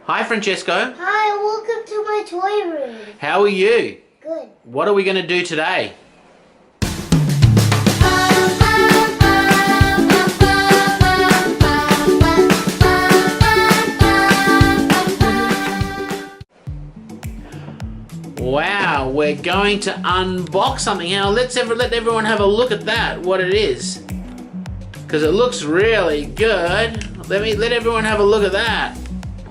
Hi, Francesco. Hi, welcome to my toy room. How are you? Good. What are we going to do today? Wow, we're going to unbox something. Now, let everyone have a look at that, what it is. Because it looks really good. Let everyone have a look at that.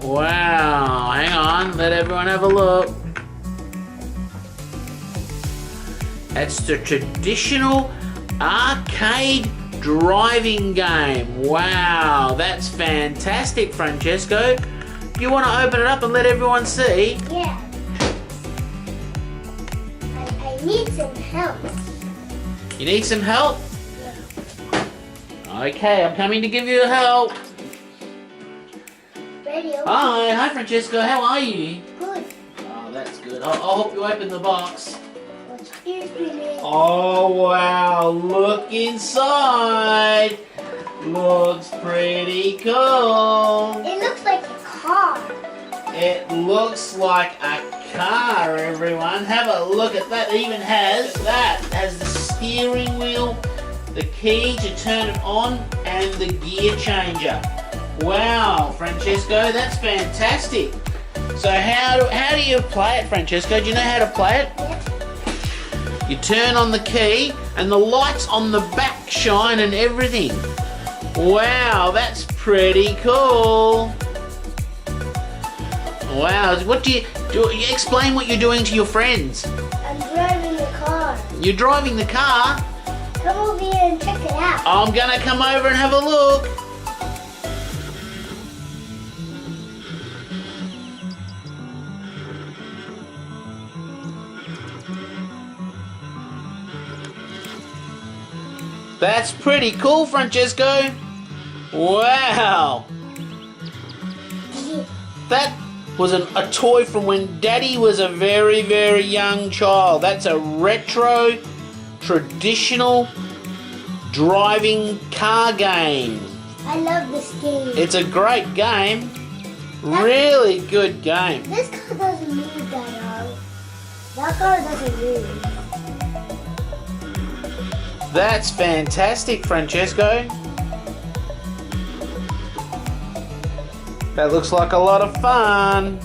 Wow, hang on, let everyone have a look. It's the traditional arcade driving game. Wow, that's fantastic, Francesco. Do you want to open it up and let everyone see? Yeah. I need some help. You need some help? Yeah. Okay, I'm coming to give you help. Ready? Hi Francesco, how are you? Good. Oh, that's good. I'll help you open the box. Excuse me. Oh wow, look inside. Looks pretty cool. It looks like a car. It looks like a car, everyone. Have a look at that. It even has the steering wheel, the key to turn it on, and the gear changer. Wow, Francesco, that's fantastic. So how do you play it, Francesco? Do you know how to play it? Yeah. You turn on the key and the lights on the back shine and everything. Wow, that's pretty cool. Wow, what do you explain what you're doing to your friends? I'm driving the car. You're driving the car? Come over here and check it out. I'm gonna come over and have a look. That's pretty cool, Francesco. Wow. That was a toy from when Daddy was a very, very young child. That's a retro, traditional driving car game. I love this game. It's a great game. Really good game. This car doesn't move that hard. That car doesn't move. That's fantastic, Francesco. That looks like a lot of fun.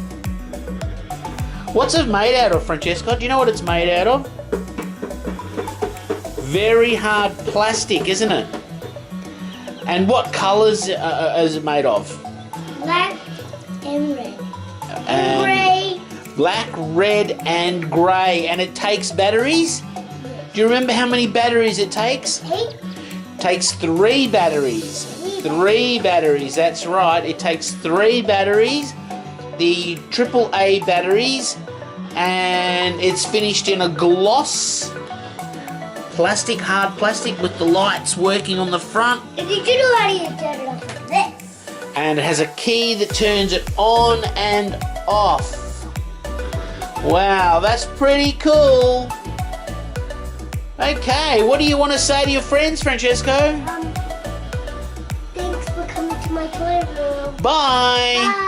What's it made out of, Francesco? Do you know what it's made out of? Very hard plastic, isn't it? And what colours is it made of? Black and red. And grey. Black, red and grey. And it takes batteries? Do you remember how many batteries it takes? 8. It takes 3 batteries. 3 batteries, that's right. It takes 3 batteries, the AAA batteries, and it's finished in a gloss plastic, hard plastic, with the lights working on the front. And did you know how to turn it off like this? And it has a key that turns it on and off. Wow, that's pretty cool. Okay, what do you want to say to your friends, Francesco? Thanks for coming to my toy room. Bye. Bye.